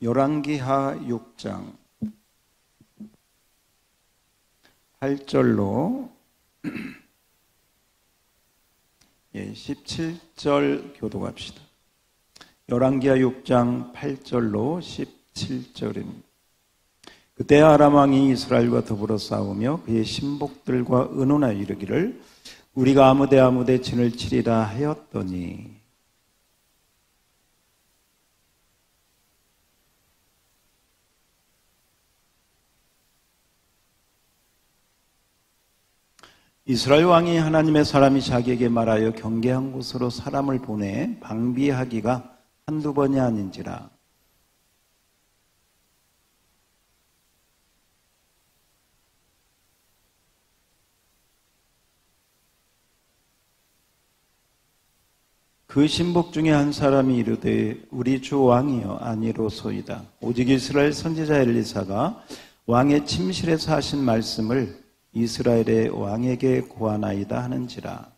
열왕기하 6장 8절로 17절 교독합시다. 열왕기하 6장 8절로 17절입니다. 그때 아람 왕이 이스라엘과 더불어 싸우며 그의 신복들과 의논하여 이르기를 우리가 아무데 진을 치리라 하였더니 이스라엘 왕이 하나님의 사람이 자기에게 말하여 경계한 곳으로 사람을 보내 방비하기가 한두 번이 아닌지라. 그 신복 중에 한 사람이 이르되 우리 주 왕이여 아니로소이다. 오직 이스라엘 선지자 엘리사가 왕의 침실에서 하신 말씀을 이스라엘의 왕에게 고하나이다 하는지라.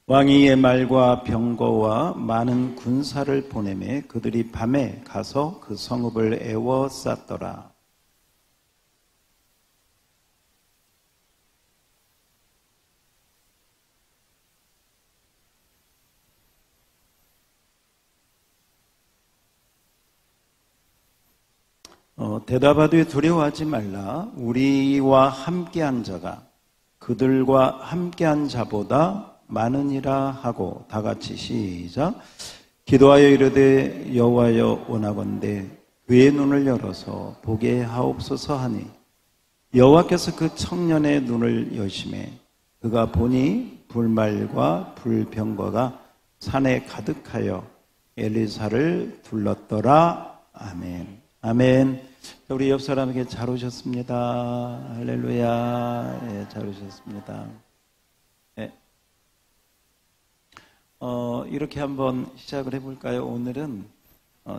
왕이 이에 말과 병거와 많은 군사를 보내매 그들이 밤에 가서 그 성읍을 에워쌌더라. 대답하되 두려워하지 말라. 우리와 함께한 자가 그들과 함께한 자보다 많으니라 하고 다 같이 시작. 기도하여 이르되 여호와여 원하건대 그의 눈을 열어서 보게 하옵소서 하니 여호와께서 그 청년의 눈을 여시매 그가 보니 불말과 불병거가 산에 가득하여 엘리사를 둘렀더라. 아멘. 아멘. 우리 옆 사람에게 잘 오셨습니다. 할렐루야. 네, 잘 오셨습니다. 네. 이렇게 한번 시작을 해볼까요? 오늘은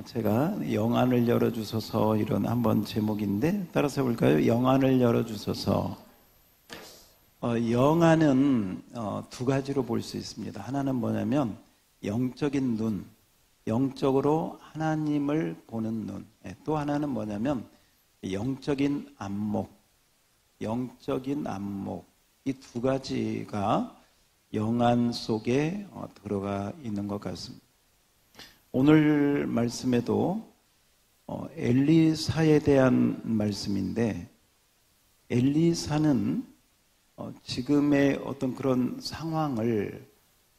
제가 영안을 열어주소서 이런 한번 제목인데 따라서 해볼까요? 영안을 열어주소서. 영안은 두 가지로 볼 수 있습니다. 하나는 뭐냐면 영적인 눈, 영적으로 하나님을 보는 눈. 또 하나는 뭐냐면 영적인 안목, 영적인 안목. 이 두 가지가 영안 속에 들어가 있는 것 같습니다. 오늘 말씀에도 엘리사에 대한 말씀인데 엘리사는 지금의 어떤 그런 상황을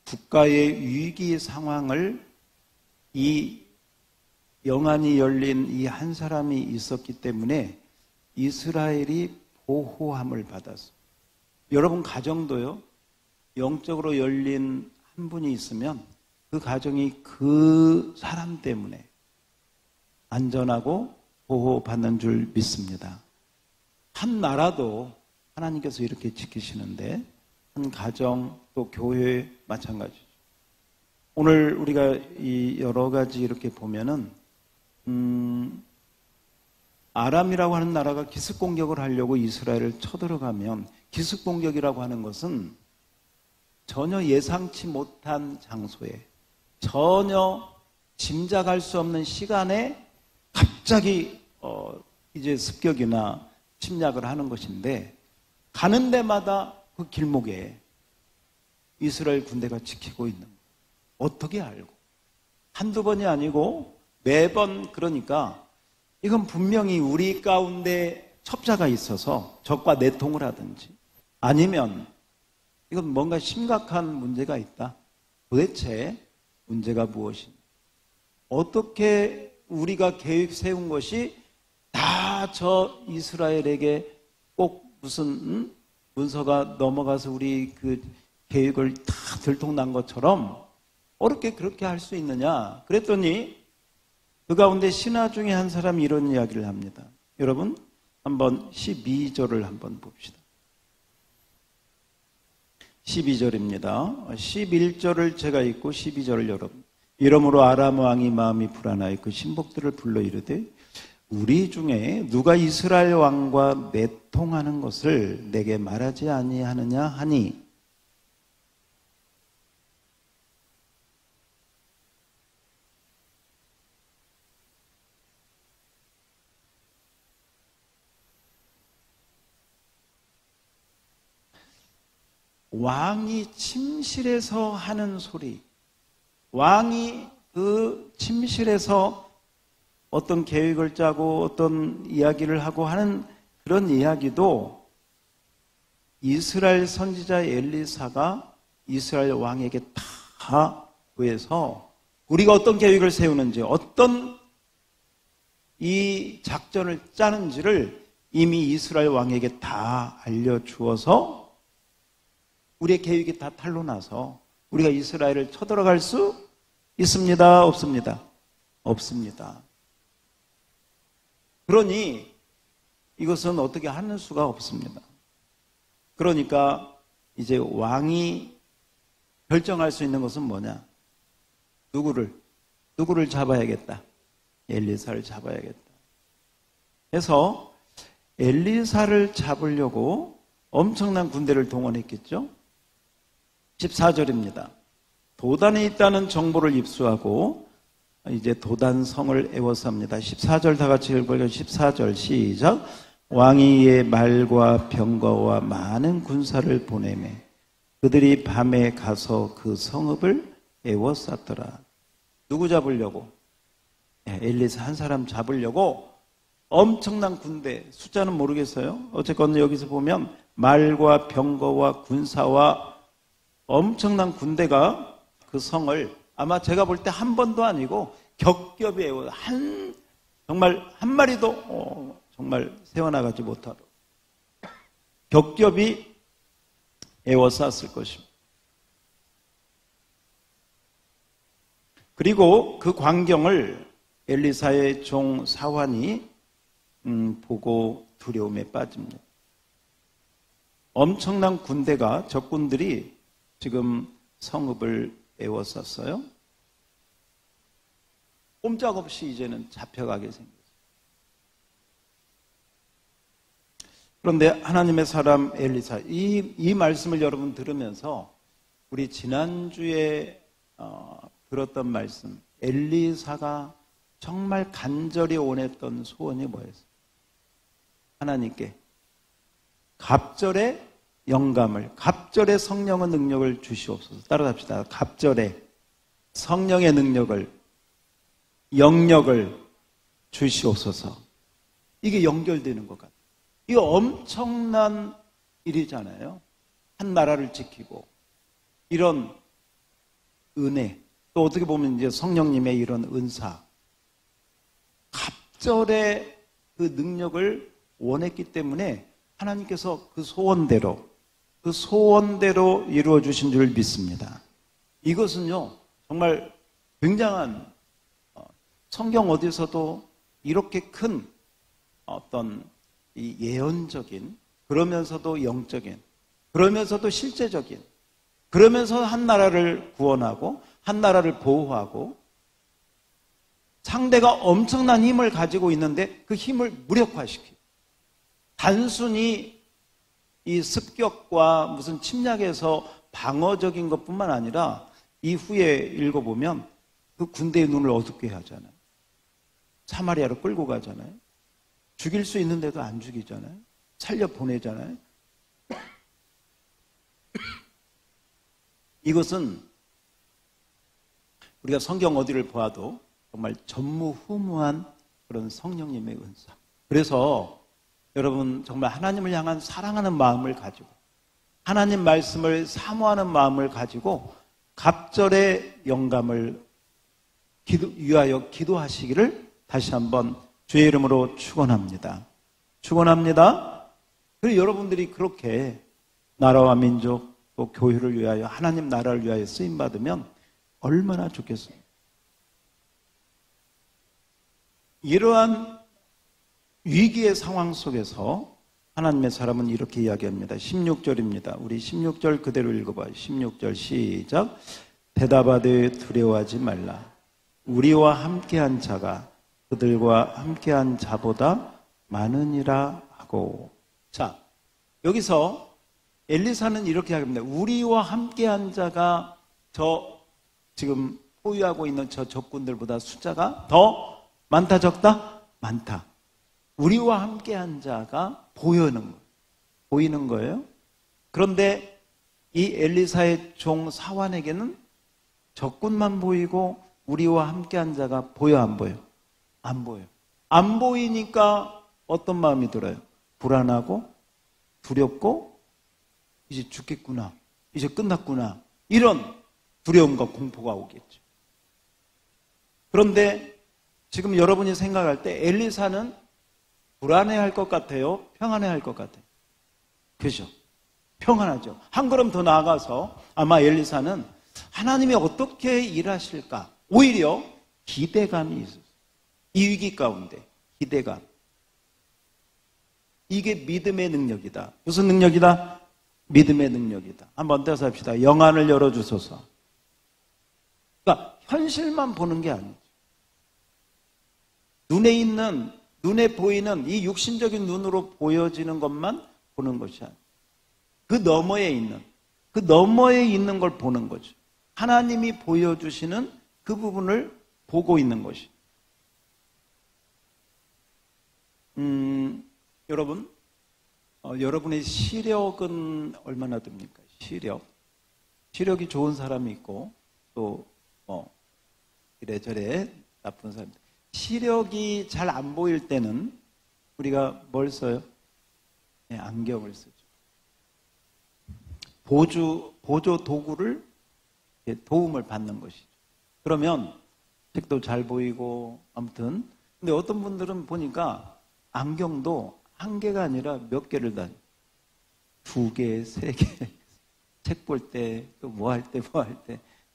국가의 위기 상황을 이 영안이 열린 이 한 사람이 있었기 때문에 이스라엘이 보호함을 받았어요. 여러분 가정도요. 영적으로 열린 한 분이 있으면 그 가정이 그 사람 때문에 안전하고 보호받는 줄 믿습니다. 한 나라도 하나님께서 이렇게 지키시는데 한 가정 또 교회 마찬가지죠. 오늘 우리가 이 여러 가지 이렇게 보면은 아람이라고 하는 나라가 기습 공격을 하려고 이스라엘을 쳐들어가면 기습 공격이라고 하는 것은 전혀 예상치 못한 장소에 전혀 짐작할 수 없는 시간에 갑자기 이제 습격이나 침략을 하는 것인데 가는 데마다 그 길목에 이스라엘 군대가 지키고 있는 거예요. 어떻게 알고? 한두 번이 아니고 매번. 그러니까 이건 분명히 우리 가운데 첩자가 있어서 적과 내통을 하든지 아니면 이건 뭔가 심각한 문제가 있다. 도대체 문제가 무엇인가? 어떻게 우리가 계획 세운 것이 다 저 이스라엘에게 꼭 무슨 문서가 넘어가서 우리 그 계획을 다 들통난 것처럼 어렵게 그렇게 할 수 있느냐? 그랬더니 그 가운데 신하 중에 한 사람이 이런 이야기를 합니다. 여러분 한번 12절을 한번 봅시다. 12절입니다. 11절을 제가 읽고 12절을 여러분. 이러므로 아람 왕이 마음이 불안하여 그 신복들을 불러 이르되 우리 중에 누가 이스라엘 왕과 내통하는 것을 내게 말하지 아니하느냐 하니 왕이 침실에서 하는 소리, 왕이 그 침실에서 어떤 계획을 짜고 어떤 이야기를 하고 하는 그런 이야기도 이스라엘 선지자 엘리사가 이스라엘 왕에게 다 구해서 우리가 어떤 계획을 세우는지 어떤 이 작전을 짜는지를 이미 이스라엘 왕에게 다 알려주어서 우리의 계획이 다 탄로나서 우리가 이스라엘을 쳐들어갈 수 있습니다? 없습니다? 없습니다. 그러니 이것은 어떻게 하는 수가 없습니다. 그러니까 이제 왕이 결정할 수 있는 것은 뭐냐? 누구를 잡아야겠다. 엘리사를 잡아야겠다. 그래서 엘리사를 잡으려고 엄청난 군대를 동원했겠죠. 14절입니다. 도단에 있다는 정보를 입수하고 이제 도단성을 에워쌉니다. 14절 다 같이 읽어요. 14절 시작. 왕이 이에 말과 병거와 많은 군사를 보내매 그들이 밤에 가서 그 성읍을 에워쌌더라. 누구 잡으려고? 엘리사 한 사람 잡으려고 엄청난 군대, 숫자는 모르겠어요. 어쨌건 여기서 보면 말과 병거와 군사와 엄청난 군대가 그 성을 아마 제가 볼 때 한 번도 아니고 겹겹이 정말 한 마리도 정말 세워나가지 못하도록 겹겹이 에워쌌을 것입니다. 그리고 그 광경을 엘리사의 종 사환이 보고 두려움에 빠집니다. 엄청난 군대가 적군들이 지금 성읍을 에워쌌어요. 꼼짝없이 이제는 잡혀가게 생겼어요. 그런데 하나님의 사람 엘리사, 이 말씀을 여러분 들으면서 우리 지난주에 들었던 말씀, 엘리사가 정말 간절히 원했던 소원이 뭐였어요? 하나님께 갑절의 영감을, 갑절의 성령의 능력을 주시옵소서. 따라갑시다. 갑절의 성령의 능력을, 영력을 주시옵소서. 이게 연결되는 것 같아요. 이거 엄청난 일이잖아요. 한 나라를 지키고 이런 은혜, 또 어떻게 보면 이제 성령님의 이런 은사, 갑절의 그 능력을 원했기 때문에 하나님께서 그 소원대로 이루어 주신 줄 믿습니다. 이것은요 정말 굉장한, 성경 어디서도 이렇게 큰 어떤 이 예언적인, 그러면서도 영적인, 그러면서도 실제적인, 그러면서 한 나라를 구원하고 한 나라를 보호하고 상대가 엄청난 힘을 가지고 있는데 그 힘을 무력화시키고, 단순히 이 습격과 무슨 침략에서 방어적인 것뿐만 아니라 이후에 읽어보면 그 군대의 눈을 어둡게 하잖아요. 사마리아로 끌고 가잖아요. 죽일 수 있는데도 안 죽이잖아요. 살려 보내잖아요. 이것은 우리가 성경 어디를 보아도 정말 전무후무한 그런 성령님의 은사. 그래서 여러분 정말 하나님을 향한 사랑하는 마음을 가지고 하나님 말씀을 사모하는 마음을 가지고 갑절의 영감을 위하여 기도하시기를 다시 한번 주의 이름으로 축원합니다. 축원합니다. 그리고 여러분들이 그렇게 나라와 민족 또 교회를 위하여 하나님 나라를 위하여 쓰임받으면 얼마나 좋겠습니까? 이러한 위기의 상황 속에서 하나님의 사람은 이렇게 이야기합니다. 16절입니다. 우리 16절 그대로 읽어봐요. 16절 시작. 대답하되 두려워하지 말라. 우리와 함께한 자가 그들과 함께한 자보다 많으니라 하고. 자, 여기서 엘리사는 이렇게 합니다. 우리와 함께한 자가 저 지금 포위하고 있는 저 적군들보다 숫자가 더 많다, 적다? 많다. 우리와 함께한 자가 보이는 거예요. 그런데 이 엘리사의 종 사환에게는 적군만 보이고 우리와 함께한 자가 보여, 안 보여? 안 보여. 안 보이니까 어떤 마음이 들어요? 불안하고 두렵고 이제 죽겠구나, 이제 끝났구나, 이런 두려움과 공포가 오겠죠. 그런데 지금 여러분이 생각할 때 엘리사는 불안해할 것 같아요? 평안해할 것 같아요? 그죠? 평안하죠. 한 걸음 더 나아가서 아마 엘리사는 하나님이 어떻게 일하실까? 오히려 기대감이 있었어요. 이 위기 가운데 기대감. 이게 믿음의 능력이다. 무슨 능력이다? 믿음의 능력이다. 한번 더 합시다. 영안을 열어주소서. 그러니까 현실만 보는 게 아니죠. 눈에 보이는 이 육신적인 눈으로 보여지는 것만 보는 것이 아니에요. 그 너머에 있는 걸 보는 거죠. 하나님이 보여주시는 그 부분을 보고 있는 것이. 여러분, 여러분의 시력은 얼마나 됩니까? 시력이 좋은 사람이 있고 또 이래저래 나쁜 사람들. 시력이 잘 안 보일 때는 우리가 뭘 써요? 네, 안경을 쓰죠. 보조 도구를 도움을 받는 것이죠. 그러면 책도 잘 보이고 아무튼. 근데 어떤 분들은 보니까 안경도 한 개가 아니라 몇 개를 다 2개, 3개 책 볼 때 또 뭐 할 때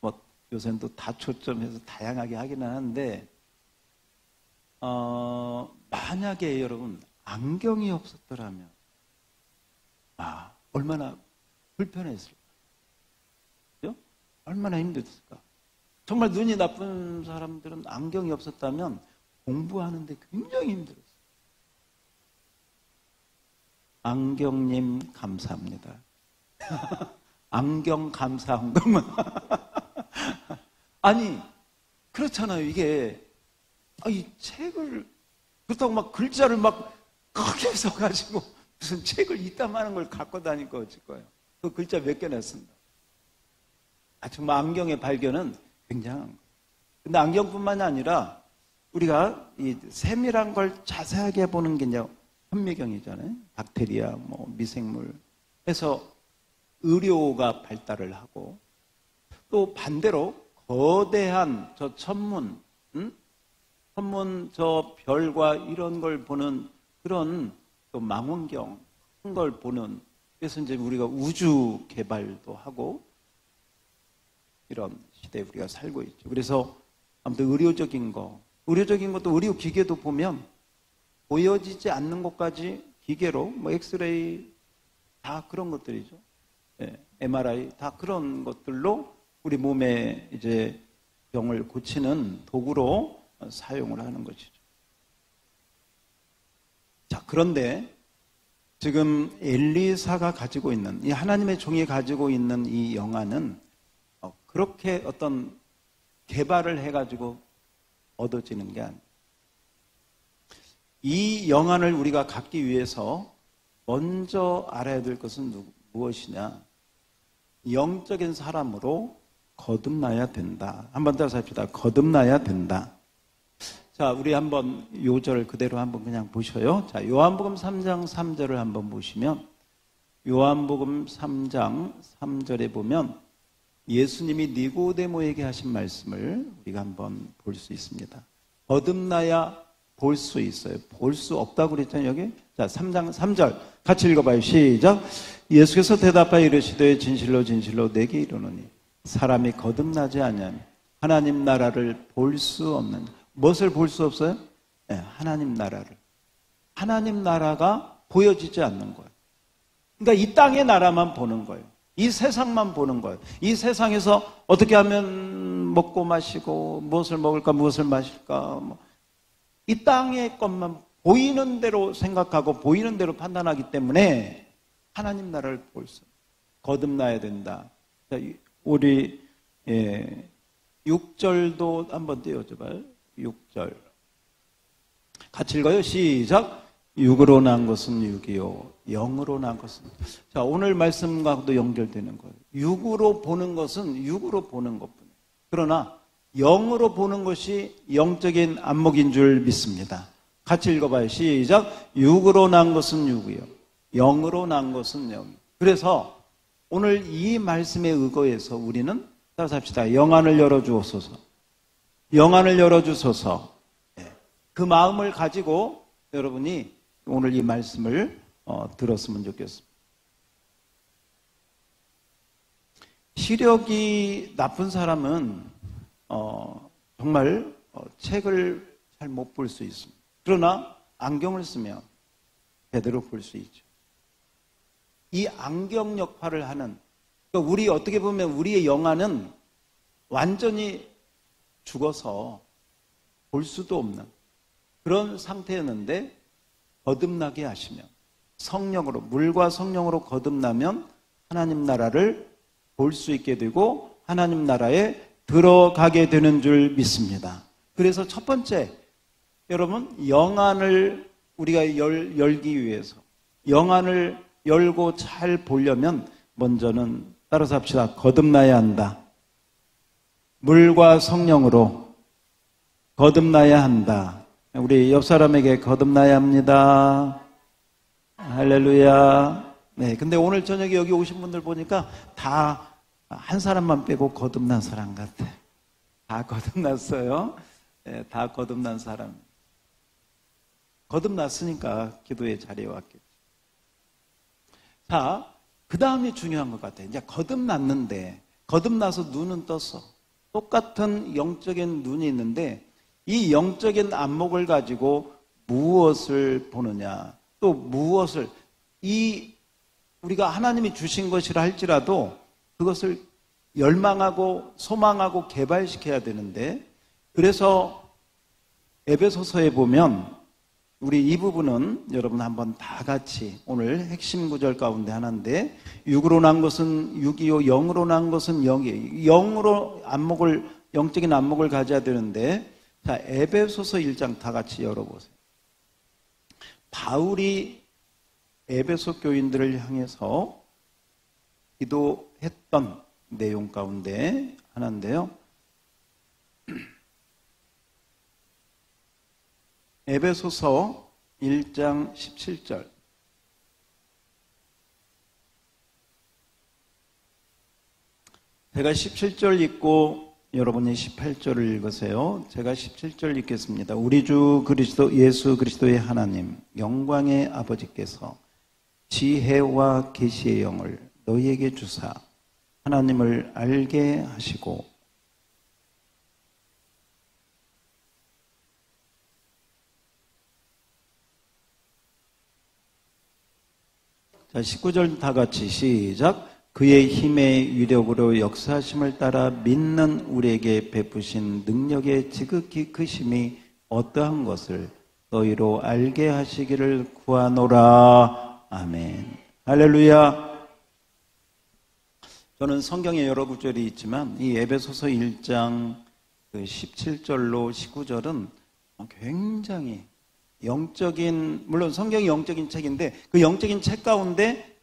뭐 요새는 또 다초점해서 다양하게 하기는 하는데 만약에 여러분 안경이 없었더라면 얼마나 불편했을까? 그죠? 얼마나 힘들었을까? 정말 눈이 나쁜 사람들은 안경이 없었다면 공부하는데 굉장히 힘들었어요. 안경님 감사합니다. 안경 감사한 것만. 아니 그렇잖아요. 이게 이 책을 그렇다고 막 글자를 막 크게 써가지고 무슨 책을 이따만한 걸 갖고 다니까 어쩔 거예요. 그 글자 몇 개나 쓴다. 정말 안경의 발견은 굉장한 거예요. 근데 안경뿐만이 아니라 우리가 이 세밀한 걸 자세하게 보는 게 이제 현미경이잖아요. 박테리아, 뭐 미생물 해서 의료가 발달을 하고 또 반대로 거대한 저 천문 저 별과 이런 걸 보는 그런 또 망원경 큰 걸 보는, 그래서 이제 우리가 우주 개발도 하고 이런 시대에 우리가 살고 있죠. 그래서 아무튼 의료적인 것도 의료 기계도 보면 보여지지 않는 것까지 기계로 뭐 엑스레이 다 그런 것들이죠. MRI 다 그런 것들로 우리 몸에 이제 병을 고치는 도구로 사용을 하는 것이죠. 자, 그런데 지금 엘리사가 가지고 있는 이 하나님의 종이 가지고 있는 이 영안은 그렇게 어떤 개발을 해가지고 얻어지는 게 아니에요. 이 영안을 우리가 갖기 위해서 먼저 알아야 될 것은 무엇이냐? 영적인 사람으로 거듭나야 된다. 한번 더 합시다. 거듭나야 된다. 자, 우리 한번 요절 그대로 한번 그냥 보셔요. 자, 요한복음 3장 3절을 한번 보시면 요한복음 3장 3절에 보면 예수님이 니고데모에게 하신 말씀을 우리가 한번 볼 수 있습니다. 거듭나야 볼 수 있어요. 볼 수 없다고 그랬잖아요, 여기. 자, 3장 3절 같이 읽어봐요. 시작. 예수께서 대답하여 이르시되 진실로 진실로 내게 이르노니 사람이 거듭나지 않으면 하나님 나라를 볼 수 없는. 무엇을 볼 수 없어요? 네, 하나님 나라를. 하나님 나라가 보여지지 않는 거예요. 그러니까 이 땅의 나라만 보는 거예요. 이 세상만 보는 거예요. 이 세상에서 어떻게 하면 먹고 마시고 무엇을 먹을까 무엇을 마실까 이 땅의 것만 보이는 대로 생각하고 보이는 대로 판단하기 때문에 하나님 나라를 볼 수 거듭나야 된다. 자, 우리 6절도 한번 띄워줘봐요. 6절 같이 읽어요. 시작. 육으로 난 것은 육이요 영으로 난 것은. 자, 오늘 말씀과도 연결되는 거예요. 육으로 보는 것은 육으로 보는 것뿐이에요. 그러나 영으로 보는 것이 영적인 안목인 줄 믿습니다. 같이 읽어봐요. 시작. 육으로 난 것은 육이요 영으로 난 것은 영. 그래서 오늘 이 말씀에 의거해서 우리는 따라서 합시다. 영안을 열어주옵소서. 영안을 열어주소서. 그 마음을 가지고 여러분이 오늘 이 말씀을 들었으면 좋겠습니다. 시력이 나쁜 사람은 정말 책을 잘 못 볼 수 있습니다. 그러나 안경을 쓰면 제대로 볼 수 있죠. 이 안경 역할을 하는, 그러니까 우리 어떻게 보면 우리의 영안은 완전히 죽어서 볼 수도 없는 그런 상태였는데 거듭나게 하시면, 성령으로, 물과 성령으로 거듭나면 하나님 나라를 볼 수 있게 되고 하나님 나라에 들어가게 되는 줄 믿습니다. 그래서 첫 번째, 여러분, 영안을 우리가 열기 위해서, 영안을 열고 잘 보려면 먼저는 따라서 합시다. 거듭나야 한다. 물과 성령으로 거듭나야 한다. 우리 옆 사람에게 거듭나야 합니다. 할렐루야. 네, 근데 오늘 저녁에 여기 오신 분들 보니까 다 한 사람만 빼고 거듭난 사람 같아. 다 거듭났어요. 네, 다 거듭난 사람. 거듭났으니까 기도의 자리에 왔겠죠. 자, 그 다음이 중요한 것 같아요. 이제 거듭났는데, 거듭나서 눈은 떴어. 똑같은 영적인 눈이 있는데, 이 영적인 안목을 가지고 무엇을 보느냐, 또 무엇을, 우리가 하나님이 주신 것이라 할지라도 그것을 열망하고 소망하고 개발시켜야 되는데, 그래서 에베소서에 보면 우리 이 부분은 여러분 한번 다 같이 오늘 핵심 구절 가운데 하나인데, 육으로 난 것은 육이요 영으로 난 것은 영이에요. 영으로 안목을, 영적인 안목을 가져야 되는데, 자, 에베소서 1장 다 같이 열어보세요. 바울이 에베소 교인들을 향해서 기도했던 내용 가운데 하나인데요. 에베소서 1장 17절. 제가 17절 읽고 여러분이 18절을 읽으세요. 제가 17절 읽겠습니다. 우리 주 그리스도 예수 그리스도의 하나님 영광의 아버지께서 지혜와 계시의 영을 너희에게 주사 하나님을 알게 하시고 자, 19절 다 같이 시작. 그의 힘의 위력으로 역사하심을 따라 믿는 우리에게 베푸신 능력의 지극히 크심이 어떠한 것을 너희로 알게 하시기를 구하노라. 아멘. 할렐루야. 저는 성경에 여러 구절이 있지만 이 에베소서 1장 17절로 19절은 굉장히 영적인, 물론 성경이 영적인 책인데 그 영적인 책 가운데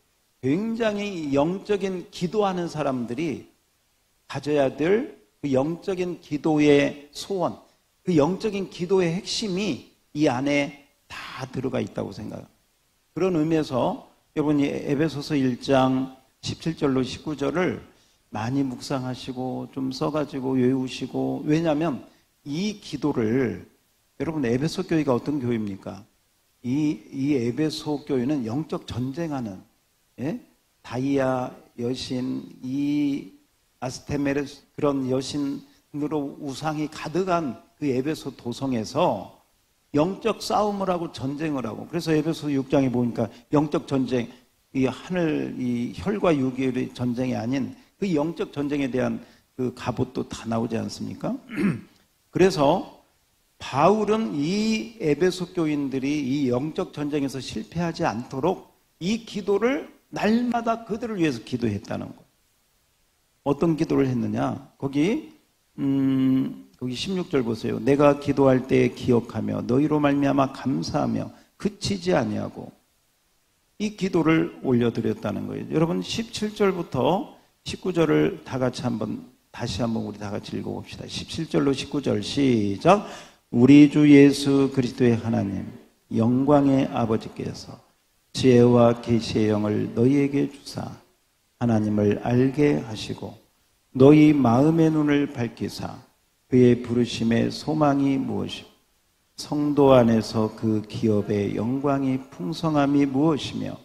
굉장히 영적인 기도하는 사람들이 가져야 될 그 영적인 기도의 소원, 그 영적인 기도의 핵심이 이 안에 다 들어가 있다고 생각합니다. 그런 의미에서 여러분이 에베소서 1장 17절로 19절을 많이 묵상하시고 좀 써가지고 외우시고, 왜냐하면 이 기도를, 여러분 에베소 교회가 어떤 교회입니까? 이 에베소 교회는 영적 전쟁하는, 예? 다이아 여신, 이 아스테메르스 그런 여신으로 우상이 가득한 그 에베소 도성에서 영적 싸움을 하고 전쟁을 하고, 그래서 에베소 6장에 보니까 영적 전쟁, 이 하늘, 이 혈과 육의 전쟁이 아닌 그 영적 전쟁에 대한 그 갑옷도 다 나오지 않습니까? 그래서 바울은 이 에베소 교인들이 이 영적 전쟁에서 실패하지 않도록 이 기도를 날마다 그들을 위해서 기도했다는 거예요. 어떤 기도를 했느냐? 거기 16절 보세요. 내가 기도할 때 기억하며 너희로 말미암아 감사하며 그치지 아니하고, 이 기도를 올려드렸다는 거예요. 여러분 17절부터 19절을 다시 한번 우리 다 같이 읽어봅시다. 17절로 19절 시작. 우리 주 예수 그리스도의 하나님 영광의 아버지께서 지혜와 계시의 영을 너희에게 주사 하나님을 알게 하시고 너희 마음의 눈을 밝히사 그의 부르심의 소망이 무엇이며 성도 안에서 그 기업의 영광이 풍성함이 무엇이며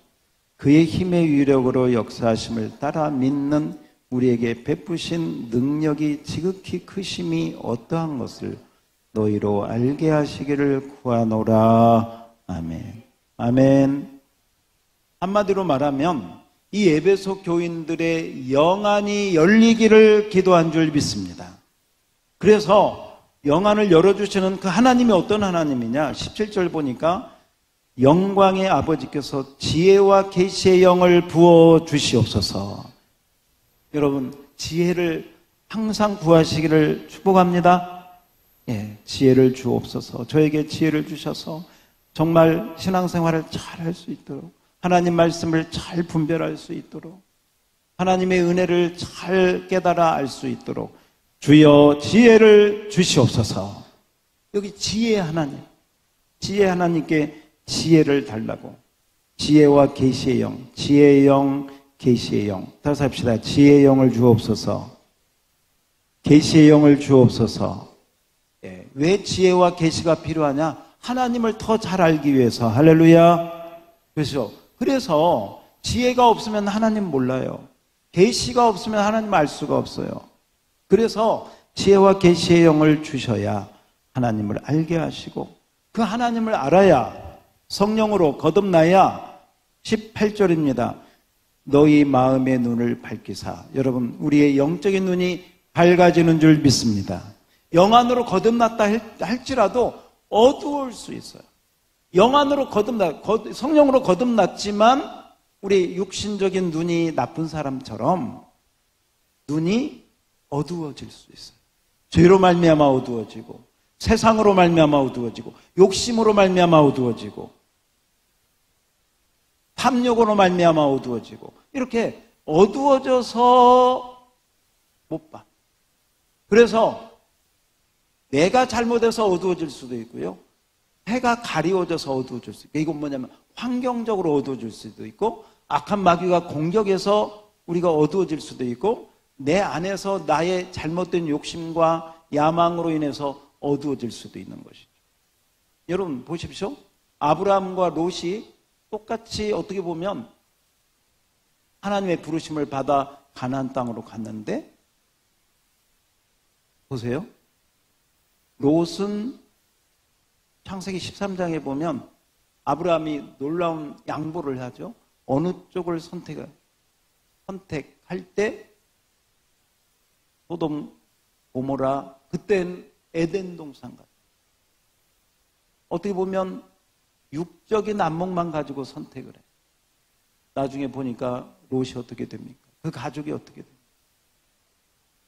그의 힘의 위력으로 역사하심을 따라 믿는 우리에게 베푸신 능력이 지극히 크심이 어떠한 것을 너희로 알게 하시기를 구하노라. 아멘. 아멘. 한마디로 말하면 이 에베소 교인들의 영안이 열리기를 기도한 줄 믿습니다. 그래서 영안을 열어주시는 그 하나님이 어떤 하나님이냐? 17절 보니까 영광의 아버지께서 지혜와 계시의 영을 부어 주시옵소서. 여러분, 지혜를 항상 구하시기를 축복합니다. 예, 지혜를 주옵소서. 저에게 지혜를 주셔서 정말 신앙생활을 잘 할 수 있도록, 하나님 말씀을 잘 분별할 수 있도록, 하나님의 은혜를 잘 깨달아 알 수 있도록 주여 지혜를 주시옵소서. 여기 지혜 하나님, 지혜 하나님께 지혜를 달라고. 지혜와 계시의 영, 지혜의 영, 계시의 영. 다시 합시다. 지혜의 영을 주옵소서. 계시의 영을 주옵소서. 예, 왜 지혜와 계시가 필요하냐? 하나님을 더 잘 알기 위해서. 할렐루야. 그래서 지혜가 없으면 하나님 몰라요. 계시가 없으면 하나님 알 수가 없어요. 그래서 지혜와 계시의 영을 주셔야 하나님을 알게 하시고, 그 하나님을 알아야 성령으로 거듭나야 18절입니다. 너희 마음의 눈을 밝히사. 여러분, 우리의 영적인 눈이 밝아지는 줄 믿습니다. 영안으로 거듭났다 할지라도 어두울 수 있어요. 영안으로 성령으로 거듭났지만 우리 육신적인 눈이 나쁜 사람처럼 눈이 어두워질 수 있어요. 죄로 말미암아 어두워지고, 세상으로 말미암아 어두워지고, 욕심으로 말미암아 어두워지고, 탐욕으로 말미암아 어두워지고, 이렇게 어두워져서 못 봐. 그래서 내가 잘못해서 어두워질 수도 있고요, 해가 가리워져서 어두워질 수 있고, 이건 뭐냐면 환경적으로 어두워질 수도 있고, 악한 마귀가 공격해서 우리가 어두워질 수도 있고, 내 안에서 나의 잘못된 욕심과 야망으로 인해서 어두워질 수도 있는 것이죠. 여러분 보십시오. 아브라함과 롯이 똑같이 어떻게 보면 하나님의 부르심을 받아 가나안 땅으로 갔는데, 보세요. 롯은 창세기 13장에 보면 아브라함이 놀라운 양보를 하죠. 어느 쪽을 선택할 때 소돔, 고모라, 그땐 에덴 동산 같아요. 어떻게 보면 육적인 안목만 가지고 선택을 해요. 나중에 보니까 롯이 어떻게 됩니까? 그 가족이 어떻게 됩니까?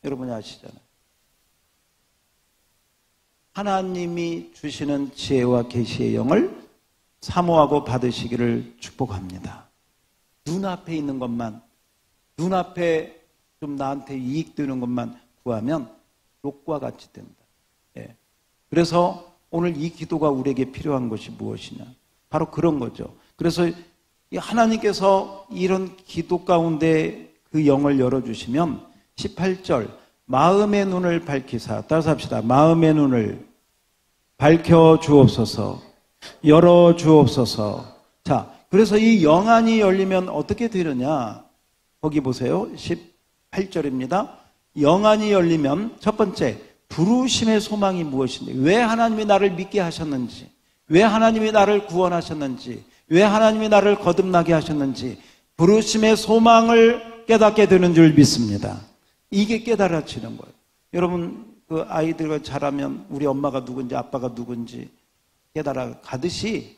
여러분이 아시잖아요. 하나님이 주시는 지혜와 계시의 영을 사모하고 받으시기를 축복합니다. 눈앞에 있는 것만, 눈앞에 좀 나한테 이익 되는 것만 구하면 롯과 같이 된다. 예. 그래서 오늘 이 기도가 우리에게 필요한 것이 무엇이냐? 바로 그런 거죠. 그래서 하나님께서 이런 기도 가운데 그 영을 열어주시면 18절 마음의 눈을 밝히사. 따라서 합시다. 마음의 눈을 밝혀 주옵소서. 열어 주옵소서. 자, 그래서 이 영안이 열리면 어떻게 되느냐? 거기 보세요. 18절입니다. 영안이 열리면 첫 번째, 부르심의 소망이 무엇인지, 왜 하나님이 나를 믿게 하셨는지, 왜 하나님이 나를 구원하셨는지, 왜 하나님이 나를 거듭나게 하셨는지 부르심의 소망을 깨닫게 되는 줄 믿습니다. 이게 깨달아지는 거예요. 여러분 그 아이들과 자라면 우리 엄마가 누군지 아빠가 누군지 깨달아 가듯이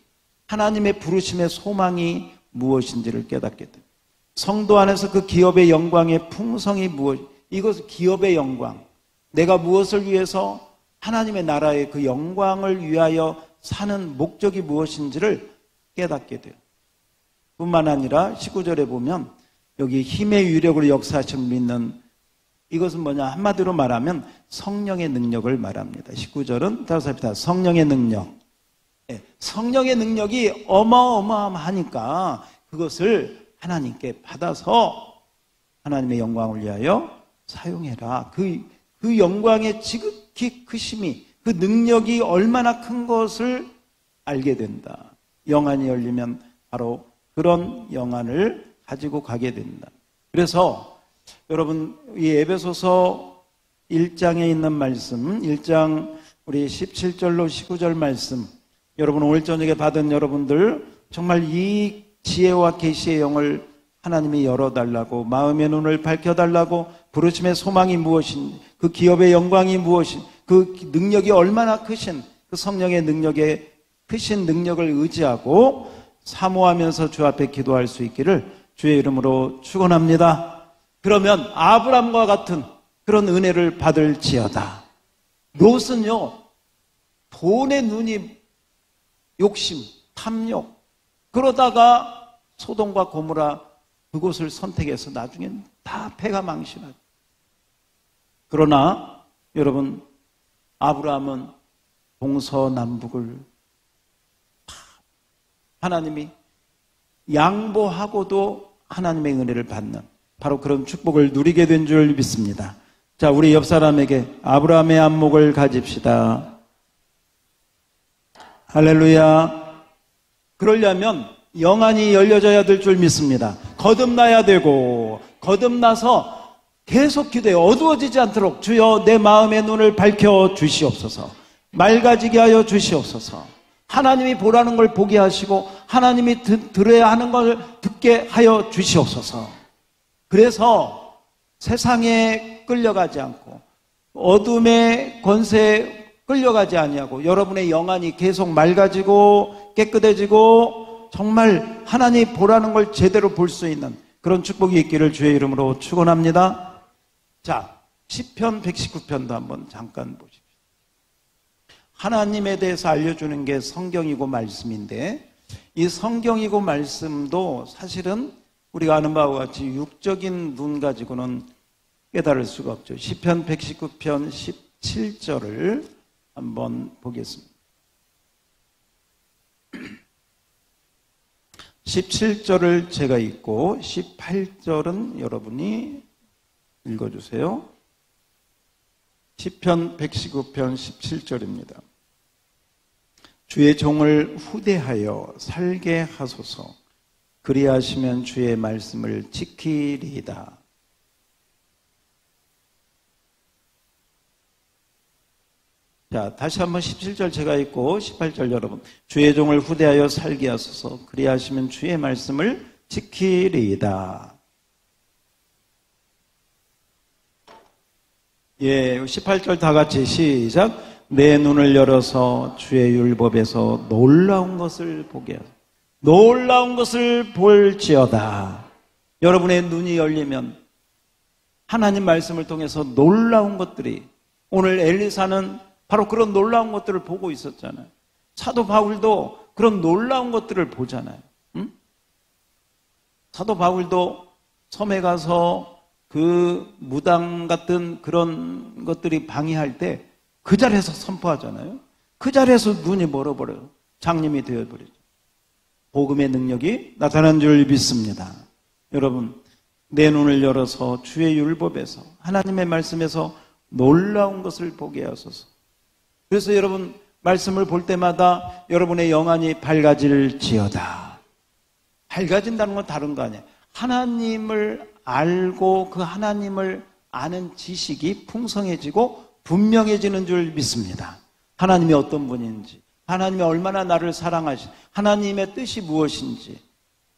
하나님의 부르심의 소망이 무엇인지를 깨닫게 됩니다. 성도 안에서 그 기업의 영광의 풍성이 무엇, 이것은 기업의 영광, 내가 무엇을 위해서 하나님의 나라의 그 영광을 위하여 사는 목적이 무엇인지를 깨닫게 돼요. 뿐만 아니라 19절에 보면 여기 힘의 유력으로 역사하심을 믿는, 이것은 뭐냐, 한마디로 말하면 성령의 능력을 말합니다. 19절은 따라서 합니다. 성령의 능력. 성령의 능력이 어마어마하니까 그것을 하나님께 받아서 하나님의 영광을 위하여 사용해라. 그 영광의 지극히 크심이, 그 능력이 얼마나 큰 것을 알게 된다. 영안이 열리면 바로 그런 영안을 가지고 가게 된다. 그래서 여러분, 이 에베소서 1장에 있는 말씀, 1장 우리 17절로 19절 말씀, 여러분 오늘 저녁에 받은 여러분들 정말 이 지혜와 계시의 영을 하나님이 열어달라고, 마음의 눈을 밝혀달라고, 부르심의 소망이 무엇인, 그 기업의 영광이 무엇인, 그 능력이 얼마나 크신, 그 성령의 능력의 크신 능력을 의지하고 사모하면서 주 앞에 기도할 수 있기를 주의 이름으로 축원합니다. 그러면 아브람과 같은 그런 은혜를 받을지어다. 롯은요, 돈의 눈이 욕심, 탐욕, 그러다가 소돔과 고모라 그곳을 선택해서 나중엔 다 패가 망신하죠. 그러나 여러분, 아브라함은 동서남북을 하나님이 양보하고도 하나님의 은혜를 받는 바로 그런 축복을 누리게 된 줄 믿습니다. 자, 우리 옆 사람에게 아브라함의 안목을 가집시다. 할렐루야. 그러려면 영안이 열려져야 될 줄 믿습니다. 거듭나야 되고, 거듭나서 계속 기도해. 어두워지지 않도록 주여 내 마음의 눈을 밝혀 주시옵소서. 맑아지게 하여 주시옵소서. 하나님이 보라는 걸 보게 하시고 하나님이 들어야 하는 걸 듣게 하여 주시옵소서. 그래서 세상에 끌려가지 않고 어둠의 권세에 끌려가지 아니하고 여러분의 영안이 계속 맑아지고 깨끗해지고 정말 하나님 보라는 걸 제대로 볼 수 있는 그런 축복이 있기를 주의 이름으로 축원합니다. 자, 시편 119편도 한번 잠깐 보십시오. 하나님에 대해서 알려주는 게 성경이고 말씀인데, 이 성경이고 말씀도 사실은 우리가 아는 바와 같이 육적인 눈 가지고는 깨달을 수가 없죠. 시편 119편 17절을 한번 보겠습니다. 17절을 제가 읽고 18절은 여러분이 읽어주세요. 시편 119편 17절입니다. 주의 종을 후대하여 살게 하소서. 그리하시면 주의 말씀을 지키리이다. 자, 다시 한번 17절 제가 읽고 18절 여러분. 주의 종을 후대하여 살게 하소서. 그리하시면 주의 말씀을 지키리이다. 예, 18절 다 같이 시작. 내 눈을 열어서 주의 율법에서 놀라운 것을 보게 하소서. 놀라운 것을 볼지어다. 여러분의 눈이 열리면 하나님 말씀을 통해서 놀라운 것들이, 오늘 엘리사는 바로 그런 놀라운 것들을 보고 있었잖아요. 사도 바울도 그런 놀라운 것들을 보잖아요. 응? 사도 바울도 섬에 가서 그 무당 같은 그런 것들이 방해할 때 그 자리에서 선포하잖아요. 그 자리에서 눈이 멀어버려요. 장님이 되어버리죠. 복음의 능력이 나타난 줄 믿습니다. 여러분, 내 눈을 열어서 주의 율법에서, 하나님의 말씀에서 놀라운 것을 보게 하소서. 그래서 여러분, 말씀을 볼 때마다 여러분의 영안이 밝아질지어다. 밝아진다는 건 다른 거 아니에요. 하나님을 알고 그 하나님을 아는 지식이 풍성해지고 분명해지는 줄 믿습니다. 하나님이 어떤 분인지, 하나님이 얼마나 나를 사랑하시, 하나님의 뜻이 무엇인지,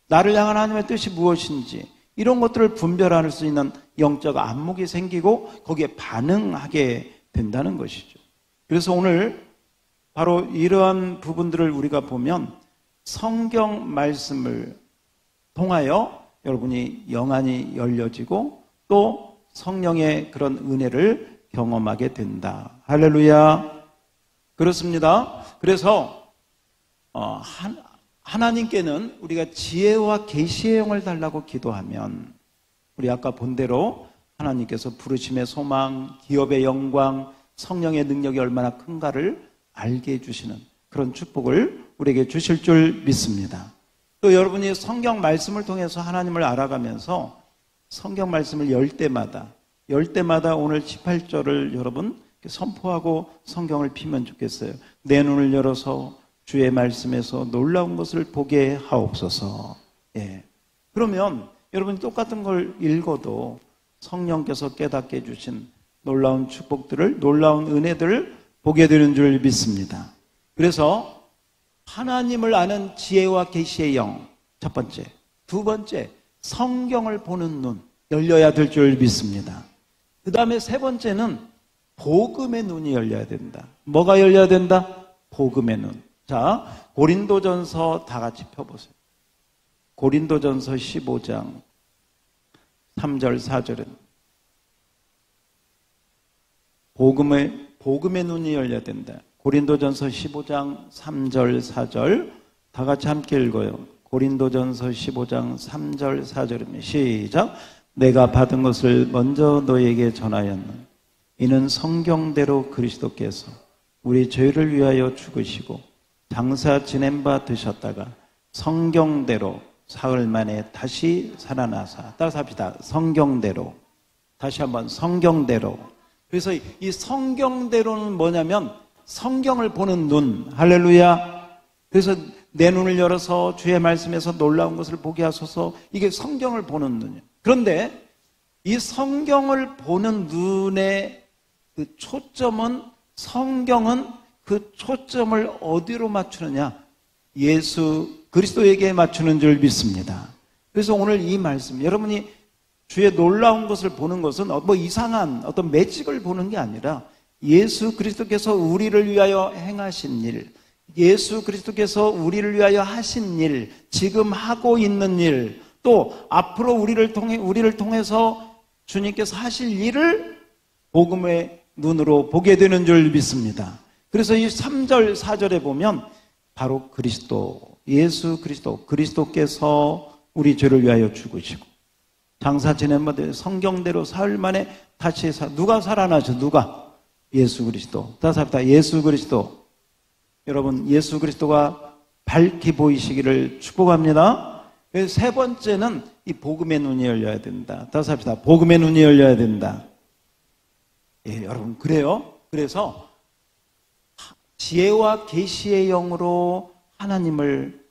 나를 향한 하나님의 뜻이 무엇인지, 이런 것들을 분별할 수 있는 영적 안목이 생기고 거기에 반응하게 된다는 것이죠. 그래서 오늘 바로 이러한 부분들을 우리가 보면 성경 말씀을 통하여 여러분이 영안이 열려지고 또 성령의 그런 은혜를 경험하게 된다. 할렐루야. 그렇습니다. 그래서 하나님께는 우리가 지혜와 계시의 영을 달라고 기도하면 우리 아까 본 대로 하나님께서 부르심의 소망, 기업의 영광, 성령의 능력이 얼마나 큰가를 알게 해주시는 그런 축복을 우리에게 주실 줄 믿습니다. 또 여러분이 성경 말씀을 통해서 하나님을 알아가면서 성경 말씀을 열 때마다 오늘 18절을 여러분 선포하고 성경을 피면 좋겠어요. 내 눈을 열어서 주의 말씀에서 놀라운 것을 보게 하옵소서. 예. 그러면 여러분이 똑같은 걸 읽어도 성령께서 깨닫게 해주신 놀라운 축복들을, 놀라운 은혜들을 보게 되는 줄 믿습니다. 그래서 하나님을 아는 지혜와 계시의 영, 첫 번째. 두 번째, 성경을 보는 눈 열려야 될 줄 믿습니다. 그 다음에 세 번째는 복음의 눈이 열려야 된다. 뭐가 열려야 된다? 복음의 눈. 자, 고린도전서 다 같이 펴보세요. 고린도전서 15장 3절 4절은 복음의 눈이 열려야 된다. 고린도전서 15장 3절 4절 다 같이 함께 읽어요. 고린도전서 15장 3절 4절입니다. 시작. 내가 받은 것을 먼저 너에게 전하였는 이는 성경대로 그리스도께서 우리 죄를 위하여 죽으시고 장사 지낸 바 되셨다가 성경대로 사흘 만에 다시 살아나사. 따라서 합시다. 성경대로. 다시 한번 성경대로. 그래서 이 성경대로는 뭐냐면 성경을 보는 눈. 할렐루야. 그래서 내 눈을 열어서 주의 말씀에서 놀라운 것을 보게 하소서. 이게 성경을 보는 눈이에요. 그런데 이 성경을 보는 눈의 그 초점은, 성경은 그 초점을 어디로 맞추느냐? 예수 그리스도에게 맞추는 줄 믿습니다. 그래서 오늘 이 말씀, 여러분이 주의 놀라운 것을 보는 것은 뭐 이상한 어떤 매직을 보는 게 아니라 예수 그리스도께서 우리를 위하여 행하신 일, 예수 그리스도께서 우리를 위하여 하신 일, 지금 하고 있는 일, 또 앞으로 우리를 통해서 주님께서 하실 일을 복음의 눈으로 보게 되는 줄 믿습니다. 그래서 이 3절 4절에 보면 바로 그리스도, 예수 그리스도, 그리스도께서 우리 죄를 위하여 죽으시고 장사 지낸 바 성경대로 사흘 만에 다시 누가 살아나죠? 누가? 예수 그리스도. 다시 합시다. 예수 그리스도. 여러분, 예수 그리스도가 밝게 보이시기를 축복합니다. 세 번째는 이 복음의 눈이 열려야 된다. 다시 합시다. 복음의 눈이 열려야 된다. 예, 여러분, 그래요. 그래서 지혜와 계시의 영으로 하나님을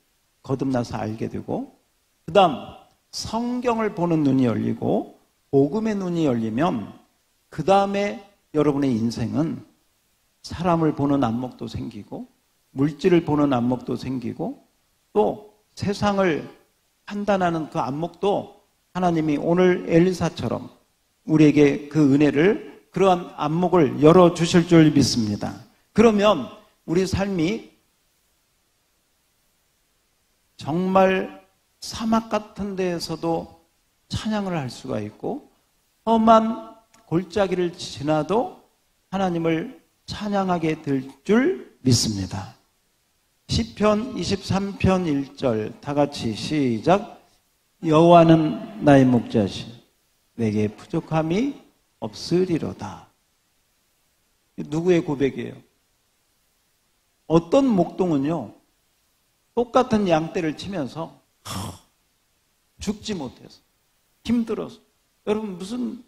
거듭나서 알게 되고, 그 다음 성경을 보는 눈이 열리고 복음의 눈이 열리면 그 다음에 여러분의 인생은 사람을 보는 안목도 생기고 물질을 보는 안목도 생기고 또 세상을 판단하는 그 안목도 하나님이 오늘 엘리사처럼 우리에게 그 은혜를, 그러한 안목을 열어주실 줄 믿습니다. 그러면 우리 삶이 정말 사막 같은 데에서도 찬양을 할 수가 있고 험한 골짜기를 지나도 하나님을 찬양하게 될 줄 믿습니다. 시편 23편 1절 다 같이 시작. 여호와는 나의 목자시 내게 부족함이 없으리로다. 누구의 고백이에요? 어떤 목동은요 똑같은 양떼를 치면서 죽지 못해서 힘들어서, 여러분 무슨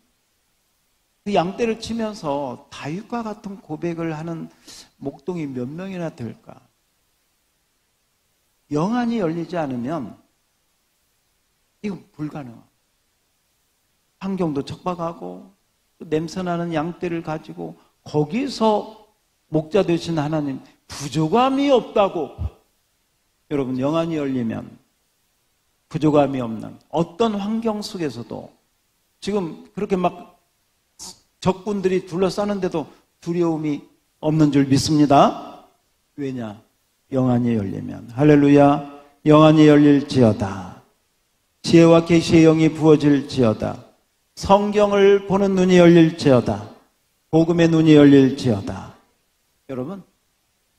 그 양떼를 치면서 다윗과 같은 고백을 하는 목동이 몇 명이나 될까? 영안이 열리지 않으면 이거 불가능해요. 환경도 척박하고 냄새나는 양떼를 가지고 거기서 목자 되신 하나님, 부족함이 없다고. 여러분, 영안이 열리면 부족함이 없는 어떤 환경 속에서도, 지금 그렇게 막 적군들이 둘러싸는데도 두려움이 없는 줄 믿습니다. 왜냐? 영안이 열리면. 할렐루야. 영안이 열릴지어다. 지혜와 계시의 영이 부어질지어다. 성경을 보는 눈이 열릴지어다. 복음의 눈이 열릴지어다. 여러분,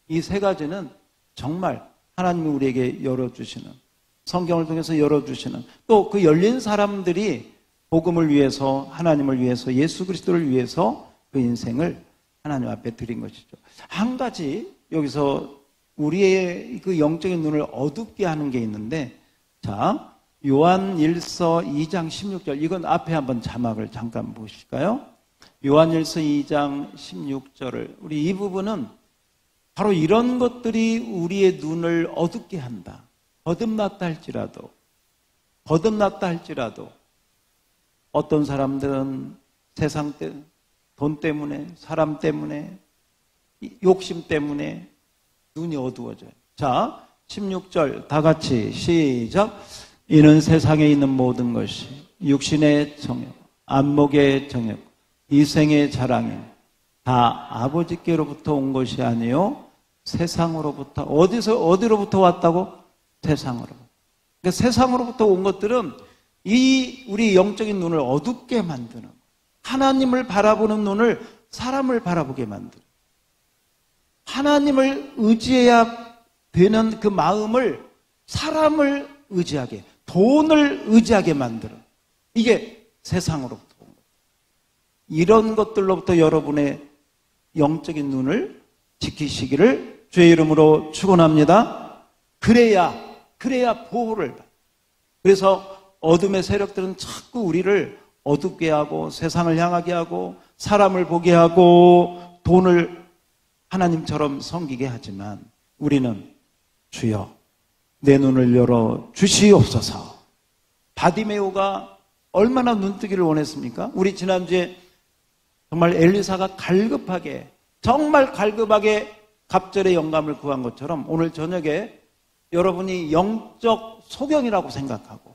이 세 가지는 정말 하나님이 우리에게 열어주시는, 성경을 통해서 열어주시는, 또 그 열린 사람들이 복음을 위해서, 하나님을 위해서, 예수 그리스도를 위해서 그 인생을 하나님 앞에 드린 것이죠. 한 가지 여기서 우리의 그 영적인 눈을 어둡게 하는 게 있는데, 자, 요한일서 2장 16절, 이건 앞에 한번 자막을 잠깐 보실까요? 요한일서 2장 16절을, 우리 이 부분은 바로 이런 것들이 우리의 눈을 어둡게 한다. 거듭났다 할지라도 어떤 사람들은 세상 때문에, 돈 때문에, 사람 때문에, 욕심 때문에 눈이 어두워져요. 자, 16절 다 같이 시작. 이는 세상에 있는 모든 것이 육신의 정욕, 안목의 정욕, 이생의 자랑임, 다 아버지께로부터 온 것이 아니요 세상으로부터. 어디로부터 왔다고? 세상으로. 그러니까 세상으로부터 온 것들은 이 우리 영적인 눈을 어둡게 만드는, 하나님을 바라보는 눈을 사람을 바라보게 만드는, 하나님을 의지해야 되는 그 마음을 사람을 의지하게, 돈을 의지하게 만드는, 이게 세상으로부터 온 거예요. 이런 것들로부터 여러분의 영적인 눈을 지키시기를 주의 이름으로 축원합니다. 그래야 보호를 받아요. 그래서 어둠의 세력들은 자꾸 우리를 어둡게 하고 세상을 향하게 하고 사람을 보게 하고 돈을 하나님처럼 섬기게 하지만, 우리는 주여 내 눈을 열어 주시옵소서. 바디메오가 얼마나 눈뜨기를 원했습니까? 우리 지난주에 정말 엘리사가 정말 갈급하게 갑절의 영감을 구한 것처럼, 오늘 저녁에 여러분이 영적 소경이라고 생각하고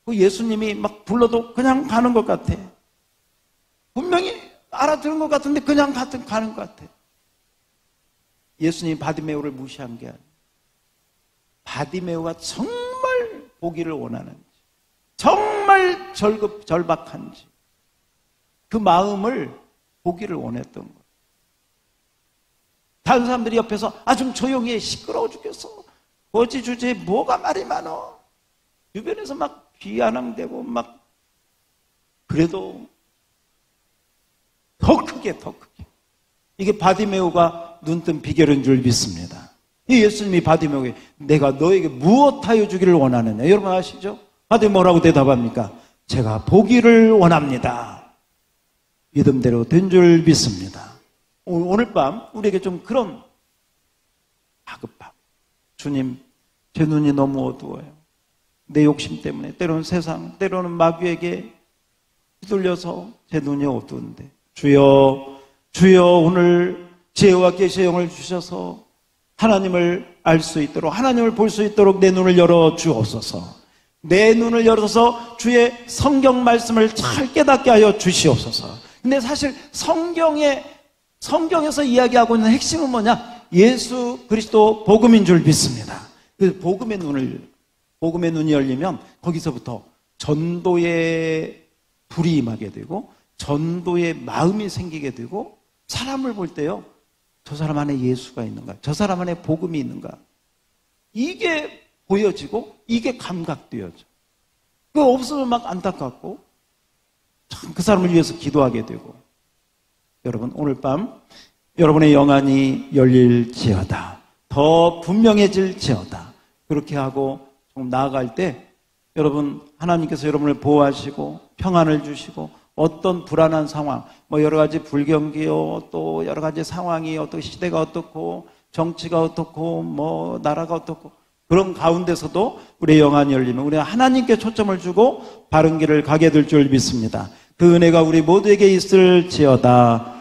그 예수님이 막 불러도 그냥 가는 것 같아. 분명히 알아들은 것 같은데 그냥 가는 것 같아. 예수님이 바디메오를 무시한 게 아니에요. 바디메오가 정말 보기를 원하는지, 정말 절박한지 그 마음을 보기를 원했던 거예요. 다른 사람들이 옆에서 좀 조용히 해, 시끄러워 죽겠어, 거지 주제에 뭐가 말이 많어, 주변에서 막 비아냥대고 막, 그래도 더 크게 이게 바디메오가 눈뜬 비결인 줄 믿습니다. 이 예수님이 바디메오에게 내가 너에게 무엇하여 주기를 원하느냐, 여러분 아시죠? 바디메오 뭐라고 대답합니까? 제가 보기를 원합니다. 믿음대로 된 줄 믿습니다. 오늘 밤 우리에게 좀 그런 다급함, 주님 제 눈이 너무 어두워요. 내 욕심 때문에, 때로는 세상, 때로는 마귀에게 휘둘려서 제 눈이 어두운데, 주여 오늘 지혜와 계시의 영을 주셔서 하나님을 알 수 있도록, 하나님을 볼 수 있도록 내 눈을 열어 주옵소서. 내 눈을 열어서 주의 성경 말씀을 잘 깨닫게 하여 주시옵소서. 근데 사실 성경에서 이야기하고 있는 핵심은 뭐냐? 예수 그리스도 복음인 줄 믿습니다. 그래서 복음의 눈이 열리면 거기서부터 전도의 불이 임하게 되고, 전도의 마음이 생기게 되고, 사람을 볼 때요, 저 사람 안에 예수가 있는가, 저 사람 안에 복음이 있는가, 이게 보여지고 이게 감각되어져. 그거 없으면 막 안타깝고 참 그 사람을 위해서 기도하게 되고. 여러분, 오늘 밤 여러분의 영안이 열릴지어다, 더 분명해질지어다. 그렇게 하고 좀 나아갈 때 여러분, 하나님께서 여러분을 보호하시고 평안을 주시고, 어떤 불안한 상황, 여러 가지 불경기요, 또 여러 가지 상황이요, 또 시대가 어떻고 정치가 어떻고 나라가 어떻고, 그런 가운데서도 우리의 영안이 열리면 우리가 하나님께 초점을 주고 바른 길을 가게 될 줄 믿습니다. 그 은혜가 우리 모두에게 있을지어다.